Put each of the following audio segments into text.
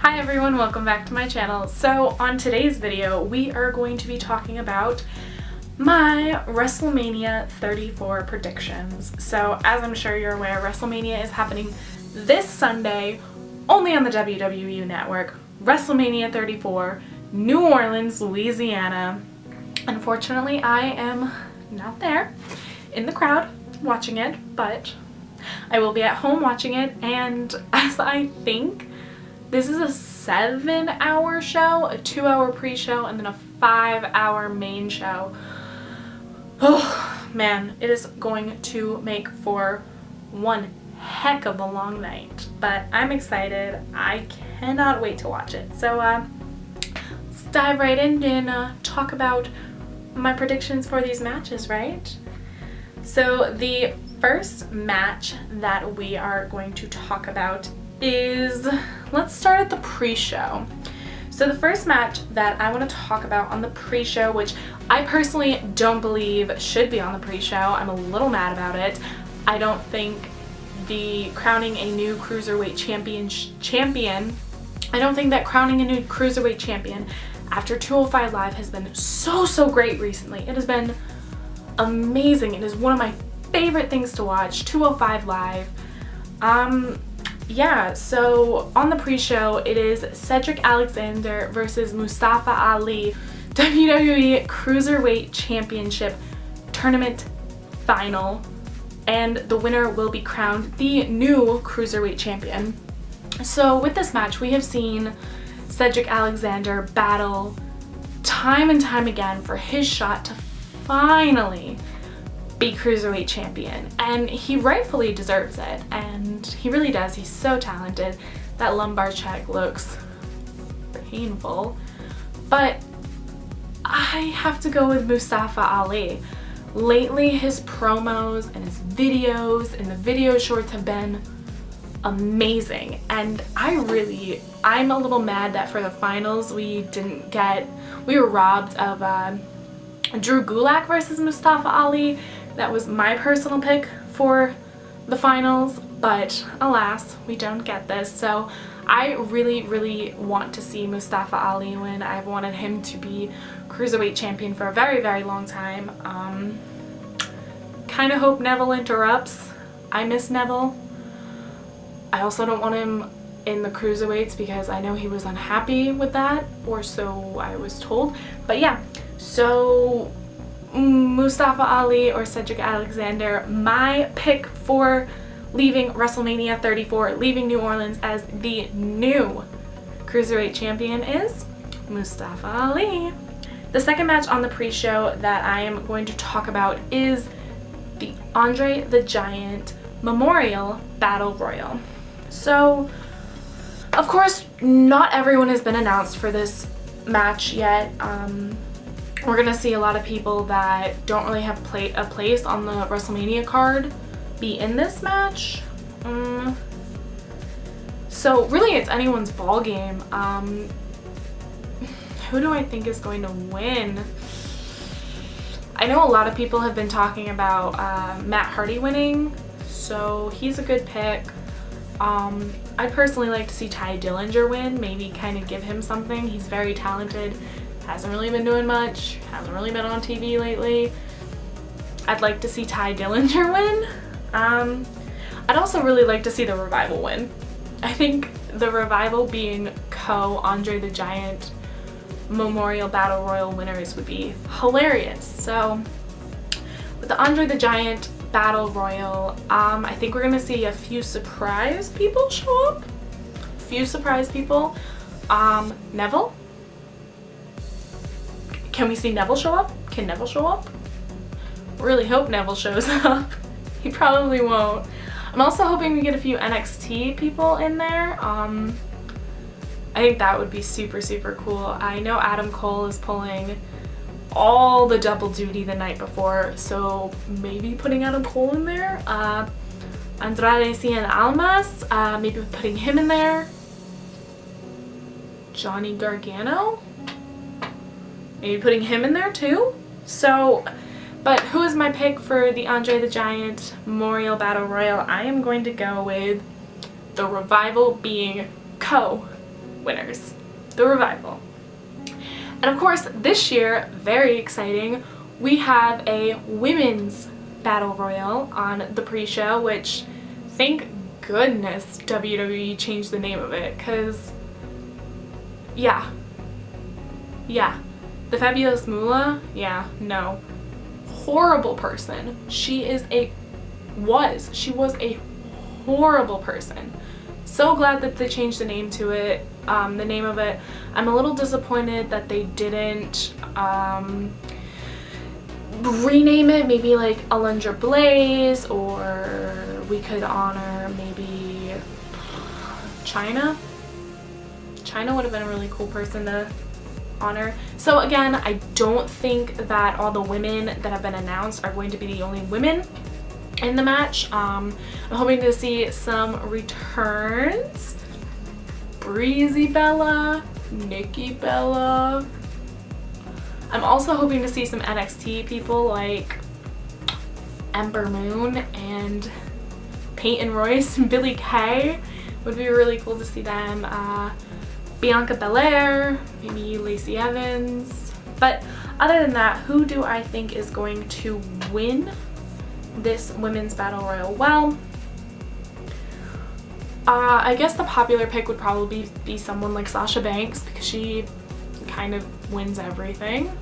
Hi everyone, welcome back to my channel. So on today's video, we are going to be talking about my Wrestlemania 34 predictions. So as I'm sure you're aware, Wrestlemania is happening this Sunday only on the WWE Network. Wrestlemania 34, New Orleans, Louisiana. Unfortunately, I am not there in the crowd watching it, but I will be at home watching it, and as I think this is a 7-hour show, a 2-hour pre-show, and then a 5-hour main show. Oh man, it is going to make for one heck of a long night, but I'm excited. I cannot wait to watch it. So let's dive right in and talk about my predictions for these matches, right? So the first match that we are going to talk about is, let's start at the pre-show. So the first match that I want to talk about on the pre-show, which I personally don't believe should be on the pre-show, I'm a little mad about it. I don't think the crowning a new cruiserweight champion, I don't think that crowning a new cruiserweight champion after 205 Live has been so great recently. It has been amazing. It is one of my favorite things to watch, 205 Live. Yeah, so on the pre-show, it is Cedric Alexander versus Mustafa Ali, WWE Cruiserweight Championship Tournament Final, and the winner will be crowned the new Cruiserweight Champion. So with this match, we have seen Cedric Alexander battle time and time again for his shot to finally be Cruiserweight Champion, and he rightfully deserves it, and he really does. He's so talented. That lumbar check looks painful, but I have to go with Mustafa Ali. Lately, his promos and his videos and the video shorts have been amazing, and I'm a little mad that for the finals we were robbed of Drew Gulak versus Mustafa Ali. That was my personal pick for the finals, but alas, we don't get this. So I really want to see Mustafa Ali win. I've wanted him to be Cruiserweight Champion for a very long time. Kind of hope Neville interrupts. I miss Neville. I also don't want him in the Cruiserweights because I know he was unhappy with that, or so I was told. But yeah, so Mustafa Ali or Cedric Alexander, my pick for leaving WrestleMania 34, leaving New Orleans as the new Cruiserweight Champion is Mustafa Ali. The second match on the pre-show that I am going to talk about is the Andre the Giant Memorial Battle Royal. So, of course, not everyone has been announced for this match yet. We're gonna see a lot of people that don't really have a place on the WrestleMania card be in this match. So really it's anyone's ball game. Who do I think is going to win? I know a lot of people have been talking about Matt Hardy winning, so he's a good pick. I'd personally like to see Ty Dillinger win, maybe kind of give him something. He's very talented. Hasn't really been doing much, hasn't really been on TV lately. I'd like to see Ty Dillinger win. I'd also really like to see the Revival win. I think the Revival being Andre the Giant Memorial Battle Royal winners would be hilarious. So with the Andre the Giant Battle Royal, I think we're gonna see a few surprise people show up. Neville? Can we see Neville show up? Can Neville show up? Really hope Neville shows up. He probably won't. I'm also hoping we get a few NXT people in there. I think that would be super cool. I know Adam Cole is pulling all the double duty the night before, so maybe putting Adam Cole in there. Andrade Cien Almas, maybe putting him in there. Johnny Gargano? Maybe putting him in there too. So, but who is my pick for the Andre the Giant Memorial Battle Royal? I am going to go with the Revival being winners, the Revival. And of course, this year, very exciting, we have a women's battle royal on the pre-show, which thank goodness WWE changed the name of it, because yeah, the Fabulous Moolah, no, horrible person. She was a horrible person. So glad that they changed the name to it, the name of it. I'm a little disappointed that they didn't rename it, maybe like Alundra Blaze, or we could honor maybe China. China would have been a really cool person to honor. So again, I don't think that all the women that have been announced are going to be the only women in the match. I'm hoping to see some returns. Breezy Bella, Nikki Bella. I'm also hoping to see some NXT people like Ember Moon and Peyton Royce and Billie Kay. Would be really cool to see them. Bianca Belair, maybe Lacey Evans. But other than that, who do I think is going to win this women's battle royal? Well, I guess the popular pick would probably be someone like Sasha Banks, because she kind of wins everything,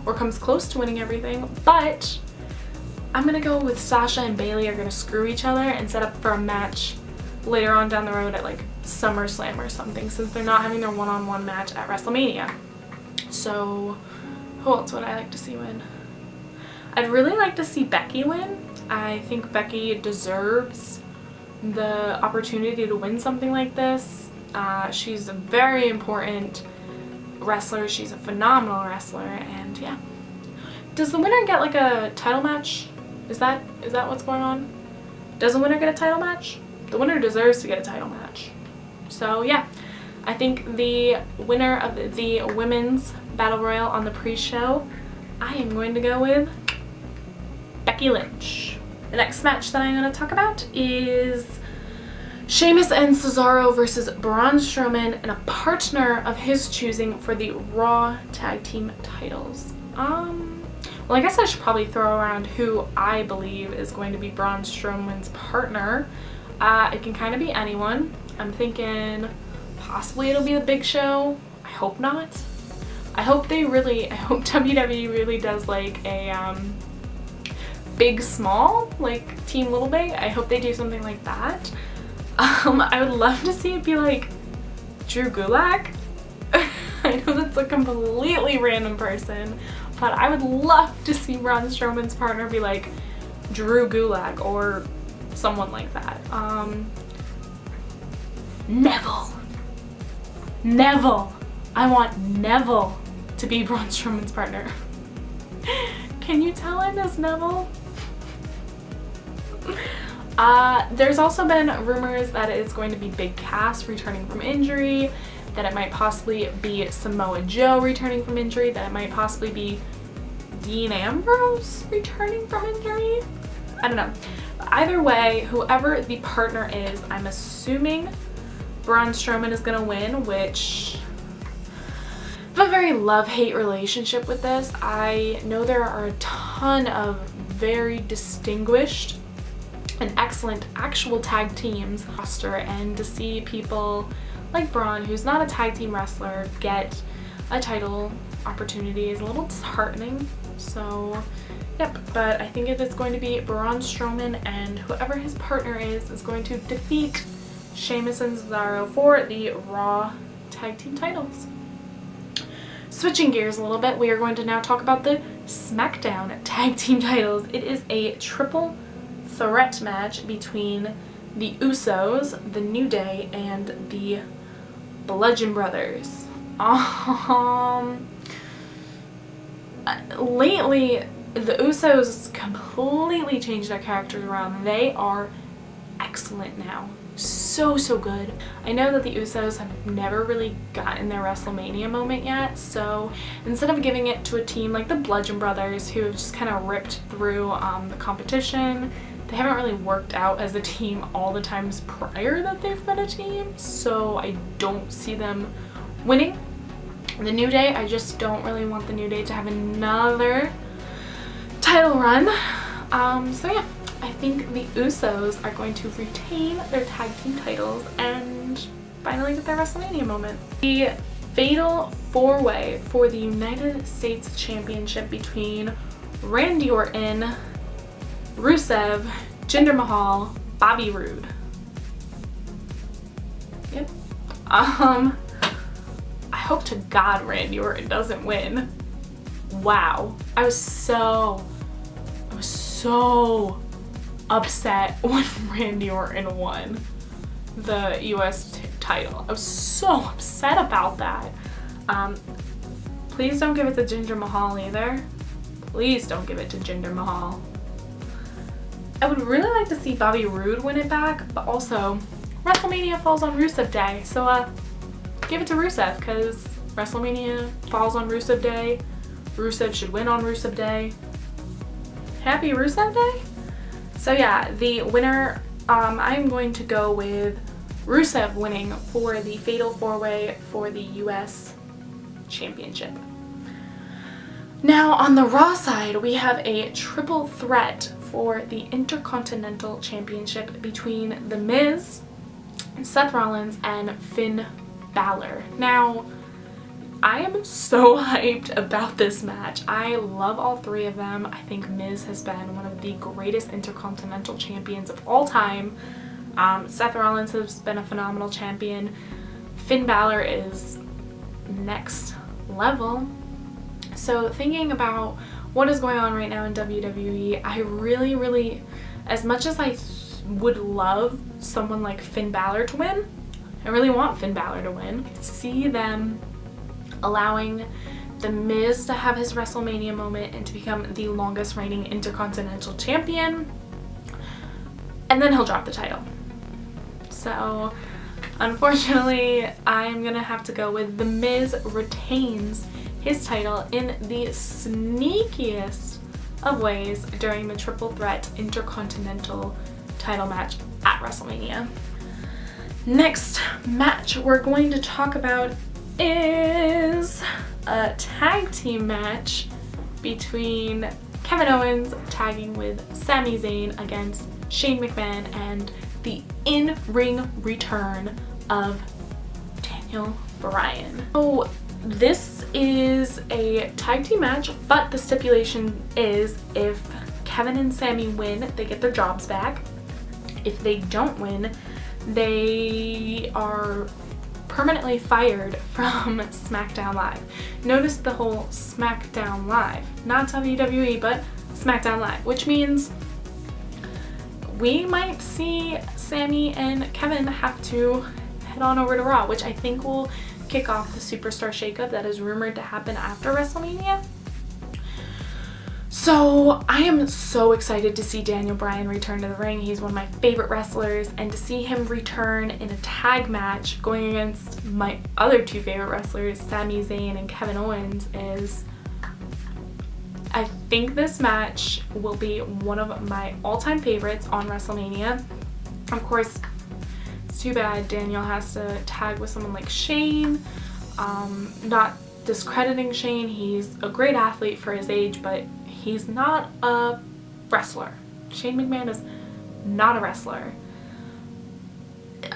or comes close to winning everything. But I'm gonna go with Sasha and Bayley are gonna screw each other and set up for a match later on down the road at like SummerSlam or something, since they're not having their one-on-one match at WrestleMania. So who else would I like to see win? I'd really like to see Becky win. I think Becky deserves the opportunity to win something like this. She's a very important wrestler. She's a phenomenal wrestler, and yeah. Does the winner get like a title match? Is that what's going on? Does the winner get a title match? The winner deserves to get a title match. So yeah, I think the winner of the women's battle royal on the pre-show, I am going to go with Becky Lynch. The next match that I'm going to talk about is Sheamus and Cesaro versus Braun Strowman and a partner of his choosing for the Raw Tag Team titles. Well, I guess I should probably throw around who I believe is going to be Braun Strowman's partner. It can kind of be anyone. I'm thinking possibly it'll be the Big Show. I hope not. I hope WWE really does like a big small, like Team Little Big. I hope they do something like that. I would love to see it be like Drew Gulak. I know that's a completely random person, but I would love to see Braun Strowman's partner be like Drew Gulak or someone like that. Neville. I want Neville to be Braun Strowman's partner. Can you tell I miss Neville? There's also been rumors that it's going to be Big Cass returning from injury, that it might possibly be Samoa Joe returning from injury, that it might possibly be Dean Ambrose returning from injury. I don't know. Either way, whoever the partner is, I'm assuming Braun Strowman is going to win, which I have a very love-hate relationship with this. I know there are a ton of very distinguished and excellent actual tag teams roster, and to see people like Braun, who's not a tag team wrestler, get a title opportunity is a little disheartening. So yep, but I think if it's going to be Braun Strowman, and whoever his partner is going to defeat Sheamus and Cesaro for the Raw tag team titles. Switching gears a little bit, we are going to now talk about the Smackdown tag team titles. It is a triple threat match between the Usos, the New Day, and the Bludgeon Brothers. Lately, the Usos completely changed their characters around. They are excellent now. So good. I know that the Usos have never really gotten their WrestleMania moment yet, so instead of giving it to a team like the Bludgeon Brothers, who have just kind of ripped through the competition, they haven't really worked out as a team all the times prior that they've been a team, so I don't see them winning. The New Day, I just don't really want the New Day to have another title run. So yeah, I think the Usos are going to retain their tag team titles and finally get their WrestleMania moment. The Fatal 4-Way for the United States Championship between Randy Orton, Rusev, Jinder Mahal, Bobby Roode. Yep. I hope to God Randy Orton doesn't win. Wow. I was so upset when Randy Orton won the US title. I was so upset about that. Please don't give it to Jinder Mahal either. Please don't give it to Jinder Mahal. I would really like to see Bobby Roode win it back, but also WrestleMania falls on Rusev Day, so give it to Rusev because WrestleMania falls on Rusev Day. Rusev should win on Rusev Day. Happy Rusev Day? So yeah, the winner, I'm going to go with Rusev winning for the Fatal 4-Way for the US Championship. Now on the Raw side, we have a triple threat for the Intercontinental Championship between The Miz, Seth Rollins, and Finn Balor. Now, I am so hyped about this match. I love all three of them. I think Miz has been one of the greatest Intercontinental champions of all time. Seth Rollins has been a phenomenal champion. Finn Balor is next level. So thinking about what is going on right now in WWE, I really, as much as I would love someone like Finn Balor to win, I really want Finn Balor to win. See them allowing The Miz to have his WrestleMania moment and to become the longest reigning Intercontinental Champion, and then he'll drop the title. So unfortunately, I'm gonna have to go with The Miz retains his title in the sneakiest of ways during the Triple Threat Intercontinental title match at WrestleMania. Next match we're going to talk about is a tag team match between Kevin Owens tagging with Sami Zayn against Shane McMahon and the in-ring return of Daniel Bryan. So this is a tag team match, but the stipulation is if Kevin and Sami win, they get their jobs back. If they don't win, they are permanently fired from Smackdown Live. Notice the whole Smackdown Live, not WWE, but Smackdown Live, which means we might see Sami and Kevin have to head on over to Raw, which I think will kick off the Superstar Shakeup that is rumored to happen after WrestleMania. So I am so excited to see Daniel Bryan return to the ring. He's one of my favorite wrestlers, and to see him return in a tag match going against my other two favorite wrestlers, Sami Zayn and Kevin Owens, is... I think this match will be one of my all-time favorites on WrestleMania. Of course, it's too bad Daniel has to tag with someone like Shane. Not discrediting Shane, he's a great athlete for his age, but he's not a wrestler. Shane McMahon is not a wrestler.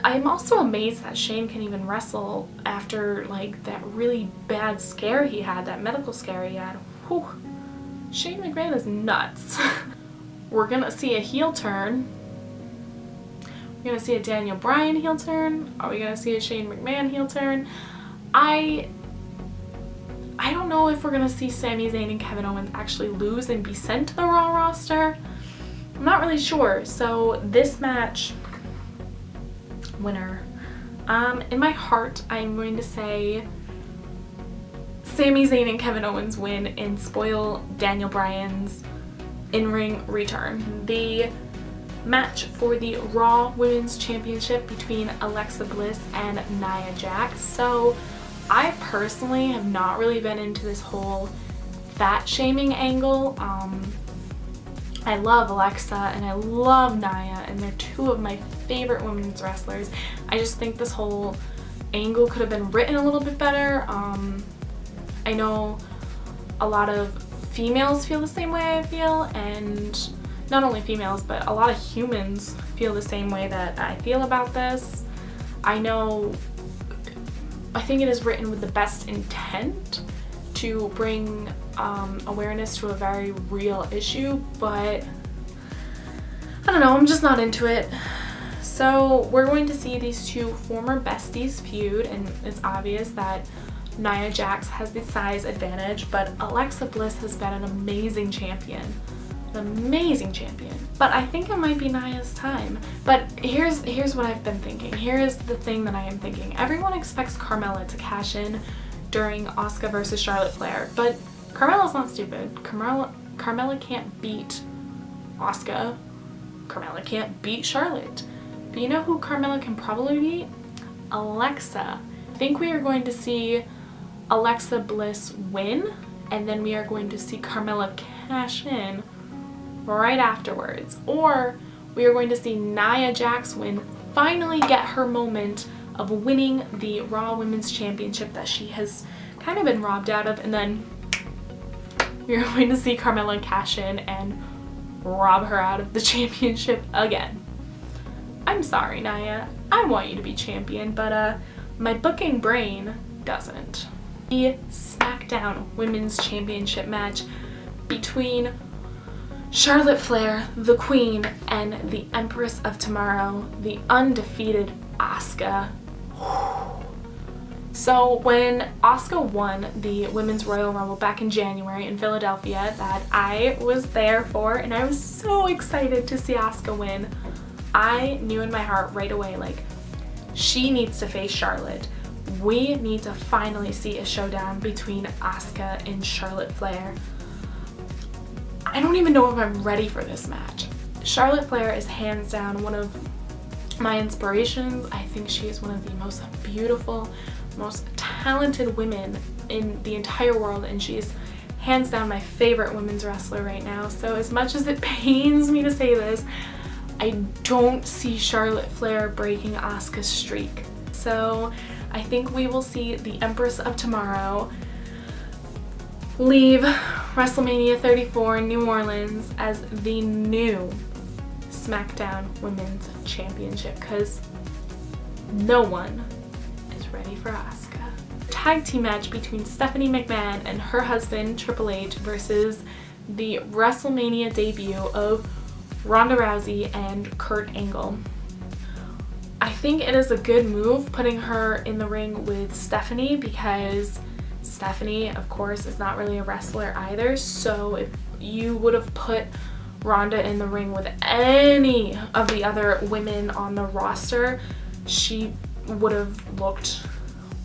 I'm also amazed that Shane can even wrestle after like that really bad scare he had, that medical scare he had. Whew. Shane McMahon is nuts. We're gonna see a heel turn. We're gonna see a Daniel Bryan heel turn. Are we gonna see a Shane McMahon heel turn? I don't know if we're gonna see Sami Zayn and Kevin Owens actually lose and be sent to the Raw roster. I'm not really sure. So this match, winner. In my heart, I'm going to say Sami Zayn and Kevin Owens win and spoil Daniel Bryan's in-ring return. The match for the Raw Women's Championship between Alexa Bliss and Nia Jax. So I personally have not really been into this whole fat shaming angle. I love Alexa and I love Nia, and they're two of my favorite women's wrestlers. I just think this whole angle could have been written a little bit better. I know a lot of females feel the same way I feel, and not only females, but a lot of humans feel the same way that I feel about this. I think it is written with the best intent to bring awareness to a very real issue, but I don't know, I'm just not into it. So we're going to see these two former besties feud, and it's obvious that Nia Jax has the size advantage, but Alexa Bliss has been an amazing champion. But I think it might be Nia's time. But here's what I've been thinking. Here's the thing that I am thinking. Everyone expects Carmella to cash in during Asuka versus Charlotte Flair, but Carmella's not stupid. Carmella can't beat Asuka. Carmella can't beat Charlotte. But you know who Carmella can probably beat? Alexa. I think we are going to see Alexa Bliss win, and then we are going to see Carmella cash in right afterwards. Or we are going to see Nia Jax win, finally get her moment of winning the Raw Women's Championship that she has kind of been robbed out of, and then we're going to see Carmella cash in and rob her out of the championship again. I'm sorry, Nia. I want you to be champion, but my booking brain doesn't. The Smackdown Women's Championship match between Charlotte Flair, the Queen, and the Empress of Tomorrow, the undefeated Asuka. So when Asuka won the Women's Royal Rumble back in January in Philadelphia, that I was there for, and I was so excited to see Asuka win, I knew in my heart right away, like, she needs to face Charlotte. We need to finally see a showdown between Asuka and Charlotte Flair. I don't even know if I'm ready for this match. Charlotte Flair is hands down one of my inspirations. I think she is one of the most beautiful, most talented women in the entire world, and she is hands down my favorite women's wrestler right now. So as much as it pains me to say this, I don't see Charlotte Flair breaking Asuka's streak. So I think we will see the Empress of Tomorrow leave WrestleMania 34 in New Orleans as the new SmackDown Women's Championship, because no one is ready for Asuka. Tag team match between Stephanie McMahon and her husband Triple H versus the WrestleMania debut of Ronda Rousey and Kurt Angle. I think it is a good move putting her in the ring with Stephanie, because Stephanie, of course, is not really a wrestler either. So if you would have put Ronda in the ring with any of the other women on the roster, she would have looked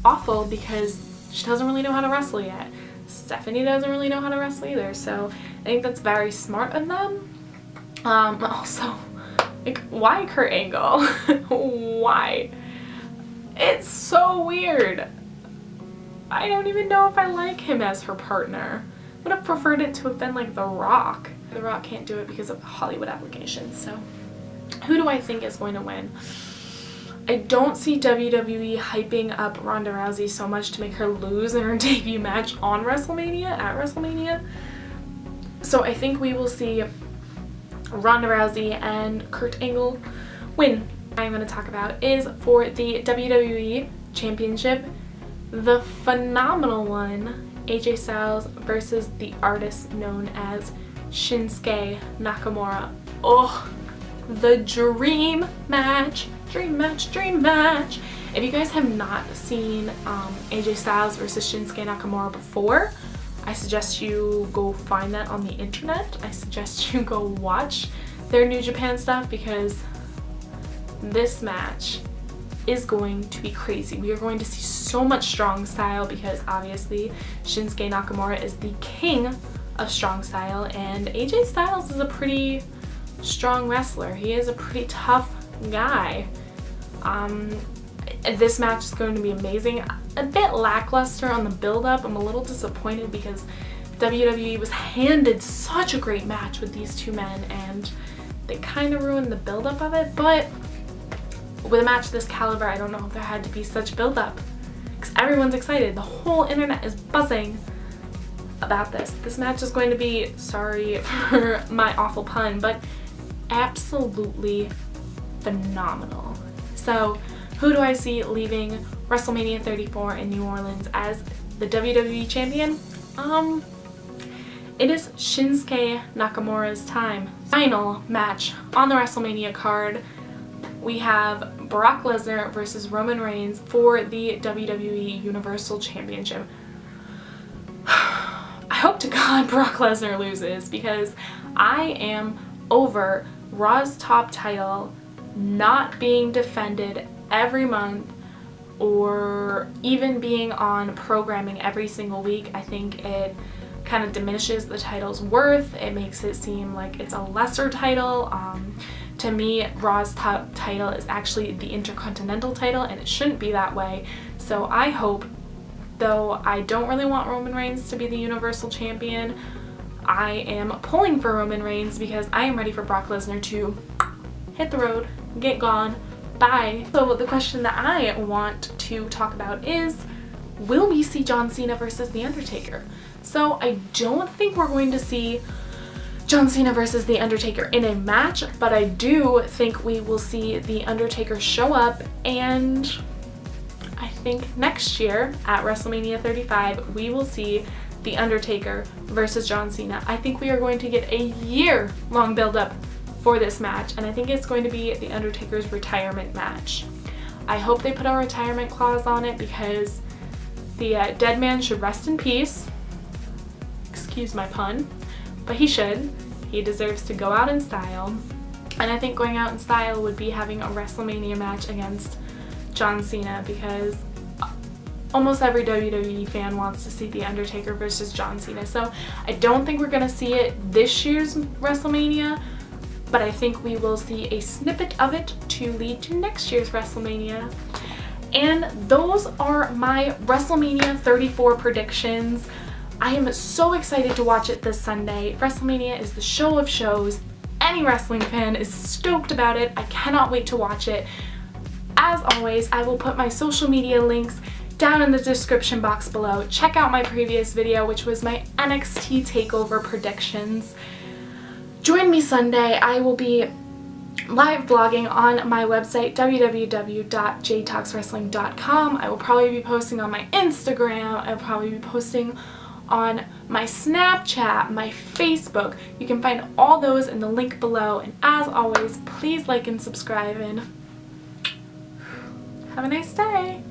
awful, because she doesn't really know how to wrestle yet. Stephanie doesn't really know how to wrestle either. So I think that's very smart of them. Also, like, why Kurt Angle? Why? It's so weird. I don't even know if I like him as her partner. Would have preferred it to have been like The Rock. The Rock can't do it because of Hollywood obligations. So who do I think is going to win? I don't see WWE hyping up Ronda Rousey so much to make her lose in her debut match on WrestleMania, at WrestleMania. So I think we will see Ronda Rousey and Kurt Angle win. I'm going to talk about is for the WWE Championship, the phenomenal one, AJ Styles versus the artist known as Shinsuke Nakamura. Oh, the dream match, dream match, dream match. If you guys have not seen AJ Styles versus Shinsuke Nakamura before, I suggest you go find that on the internet. I suggest you go watch their New Japan stuff, because this match is going to be crazy. We are going to see so much strong style, because obviously Shinsuke Nakamura is the king of strong style, and AJ Styles is a pretty strong wrestler. He is a pretty tough guy. This match is going to be amazing. A bit lackluster on the build-up. I'm a little disappointed because WWE was handed such a great match with these two men, and they kind of ruined the build-up of it. But with a match this caliber, I don't know if there had to be such build-up, because everyone's excited. The whole internet is buzzing about this. This match is going to be, sorry for my awful pun, but absolutely phenomenal. So who do I see leaving WrestleMania 34 in New Orleans as the WWE Champion? It is Shinsuke Nakamura's time. Final match on the WrestleMania card. We have Brock Lesnar versus Roman Reigns for the WWE Universal Championship. I hope to God Brock Lesnar loses, because I am over Raw's top title not being defended every month or even being on programming every single week. I think it kind of diminishes the title's worth. It makes it seem like it's a lesser title. To me, Raw's top title is actually the Intercontinental title, and it shouldn't be that way. So I hope, though I don't really want Roman Reigns to be the Universal Champion, I am pulling for Roman Reigns because I am ready for Brock Lesnar to hit the road, get gone, bye. So the question that I want to talk about is, will we see John Cena versus The Undertaker? So I don't think we're going to see John Cena versus The Undertaker in a match, but I do think we will see The Undertaker show up, and I think next year at WrestleMania 35 we will see The Undertaker versus John Cena. I think we are going to get a year-long build-up for this match, and I think it's going to be The Undertaker's retirement match. I hope they put a retirement clause on it, because the dead man should rest in peace. Excuse my pun, but he should. He deserves to go out in style, and I think going out in style would be having a WrestleMania match against John Cena, because almost every WWE fan wants to see The Undertaker versus John Cena. So I don't think we're going to see it this year's WrestleMania, but I think we will see a snippet of it to lead to next year's WrestleMania. And those are my WrestleMania 34 predictions. I am so excited to watch it this Sunday. WrestleMania is the show of shows. Any wrestling fan is stoked about it. I cannot wait to watch it. As always, I will put my social media links down in the description box below. Check out my previous video, which was my NXT TakeOver predictions. Join me Sunday. I will be live blogging on my website, www.jtalkswrestling.com. I will probably be posting on my Instagram. I will probably be posting on my Snapchat, my Facebook. You can find all those in the link below. And as always, please like and subscribe, and have a nice day.